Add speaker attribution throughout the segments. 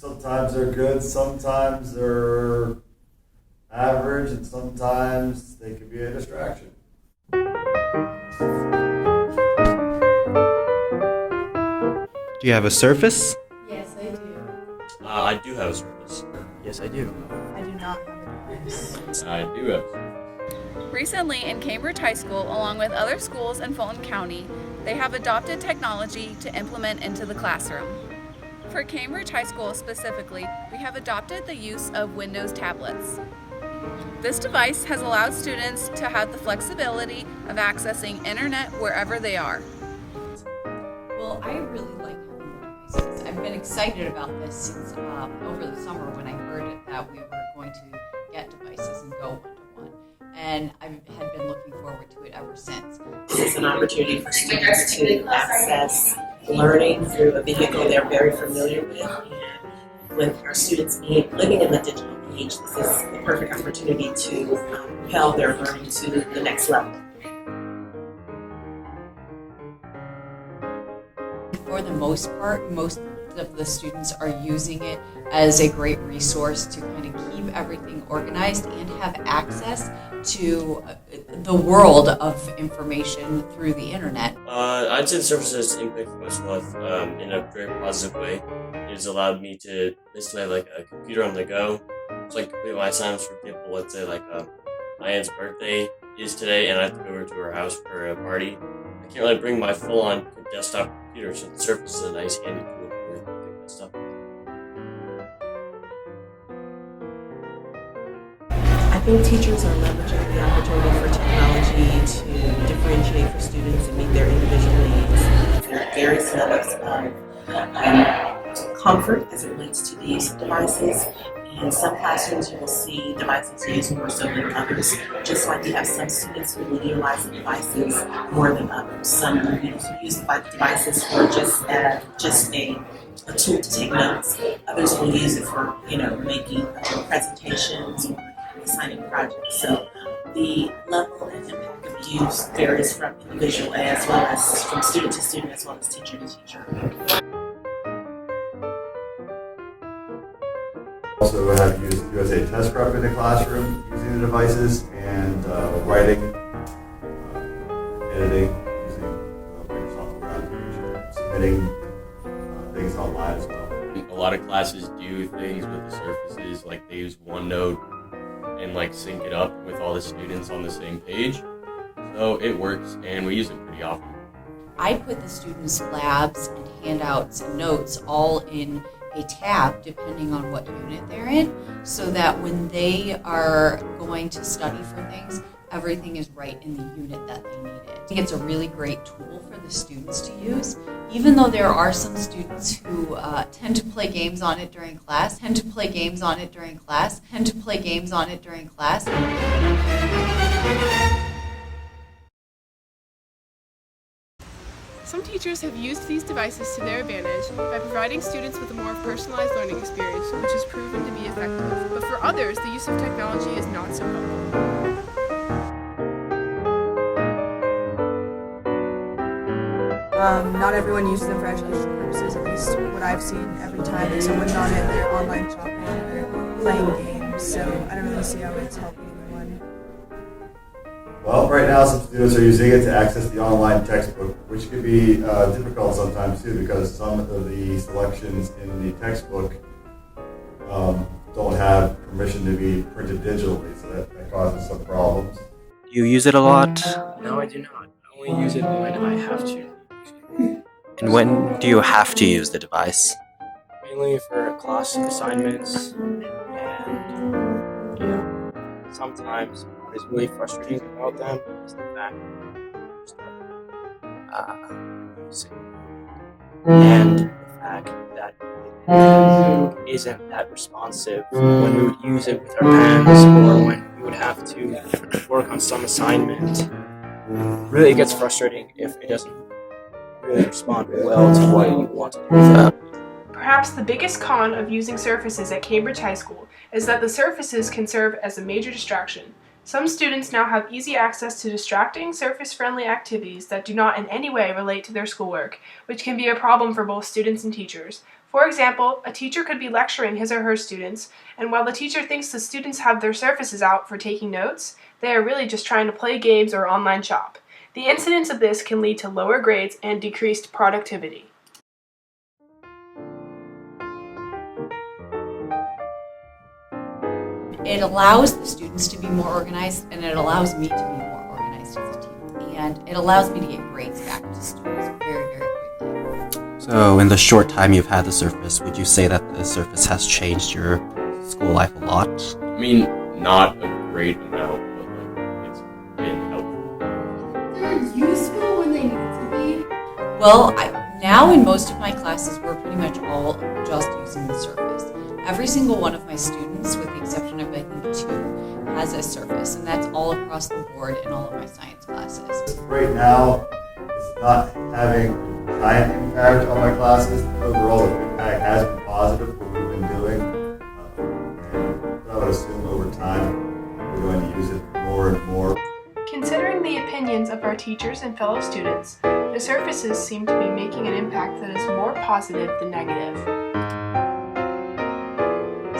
Speaker 1: Sometimes they're good, sometimes they're average, and sometimes they can be a distraction.
Speaker 2: Do you have a Surface?
Speaker 3: Yes, I do.
Speaker 4: I do have a Surface.
Speaker 5: Yes, I do.
Speaker 3: I do not have a device.
Speaker 4: I do have.
Speaker 6: Recently, in Cambridge High School, along with other schools in Fulton County, they have adopted technology to implement into the classroom. For Cambridge High School specifically, we have adopted the use of Windows tablets. This device has allowed students to have the flexibility of accessing internet wherever they are.
Speaker 7: Well, I really like having the devices. I've been excited about this since over the summer when I heard that we were going to get devices and go one-to-one. And I had been looking forward to it ever since.
Speaker 8: This is an opportunity for students to access learning through a vehicle they're very familiar with. And with our students living in the digital age, this is the perfect opportunity to propel their learning to the next level.
Speaker 7: For the most part, most of the students are using it as a great resource to kind of keep everything organized and have access to the world of information through the internet.
Speaker 4: I'd say the Surface has impacted my life in a very positive way. It has allowed me to basically have like a computer on the go. It's like complete my assignments. For example, let's say like my aunt's birthday is today, and I have to go over to her house for a party. I can't really bring my full-on desktop computer, so the Surface is a nice handy tool for getting that stuff.
Speaker 8: I think teachers are leveraging the opportunity for technology to differentiate for students and meet their individual needs. There are various levels of comfort as it relates to the use of devices. In some classrooms, you will see devices used more so than others, just like you have some students who will utilize the devices more than others. Some will use devices for just a tool to take notes. Others will use it for making presentations or assigning projects. So the level and impact of use varies from individual as well as from student to student as well as teacher to teacher.
Speaker 1: Also have used USA Test Prep in the classroom using the devices and writing, editing using Microsoft Word, submitting things online as well.
Speaker 4: A lot of classes do things with the Surfaces, like they use OneNote and like sync it up with all the students on the same page. So it works, and we use it pretty often.
Speaker 7: I put the students' labs and handouts and notes all in a tab depending on what unit they're in, so that when they are going to study for things, everything is right in the unit that they need it. I think it's a really great tool for the students to use, even though there are some students who tend to play games on it during class.
Speaker 9: Some teachers have used these devices to their advantage by providing students with a more personalized learning experience, which has proven to be effective. But for others, the use of technology is not so helpful.
Speaker 3: Not everyone uses them for educational purposes, at least what I've seen every time that someone's on it, they're online shopping, they're playing games, so I don't really see how it's helping anyone.
Speaker 1: Well, right now some students are using it to access the online textbook, which can be difficult sometimes too, because some of the selections in the textbook don't have permission to be printed digitally, so that causes some problems.
Speaker 2: Do you use it a lot?
Speaker 5: No, I do not. I only use it when I have to.
Speaker 2: And when do you have to use the device?
Speaker 5: Mainly for class assignments, and sometimes what is really frustrating about them is the fact and the fact that it isn't that responsive when we would use it with our pens or when we would have to work on some assignment. Really, it gets frustrating if it doesn't really respond well to what you want to do with that.
Speaker 9: Perhaps the biggest con of using Surfaces at Cambridge High School is that the Surfaces can serve as a major distraction. Some students now have easy access to distracting, Surface-friendly activities that do not in any way relate to their schoolwork, which can be a problem for both students and teachers. For example, a teacher could be lecturing his or her students, and while the teacher thinks the students have their surfaces out for taking notes, they are really just trying to play games or online shop. The incidence of this can lead to lower grades and decreased productivity.
Speaker 7: It allows the students to be more organized, and it allows me to be more organized as a team. And it allows me to get grades back to students very, very quickly.
Speaker 2: So, in the short time you've had the Surface, would you say that the Surface has changed your school life a lot?
Speaker 10: I mean, not a great amount, but like, it's been helpful.
Speaker 11: They're useful when they need to be.
Speaker 7: Well, now in most of my classes, we're pretty much all just using the Surface. Every single one of my students, with the exception of I think 2, has a Surface, and that's all across the board in all of my science classes.
Speaker 1: Right now, it's not having a giant impact on my classes. Overall, the impact has been positive for what we've been doing. And I would assume over time, we're going to use it more and more.
Speaker 9: Considering the opinions of our teachers and fellow students, the Surfaces seem to be making an impact that is more positive than negative.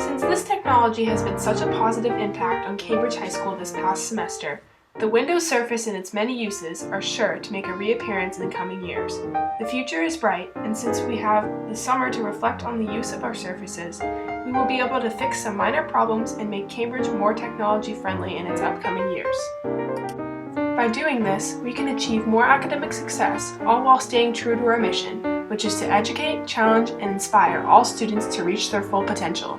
Speaker 9: Since this technology has been such a positive impact on Cambridge High School this past semester, the Windows Surface and its many uses are sure to make a reappearance in the coming years. The future is bright, and since we have the summer to reflect on the use of our Surfaces, we will be able to fix some minor problems and make Cambridge more technology friendly in its upcoming years. By doing this, we can achieve more academic success, all while staying true to our mission, which is to educate, challenge, and inspire all students to reach their full potential.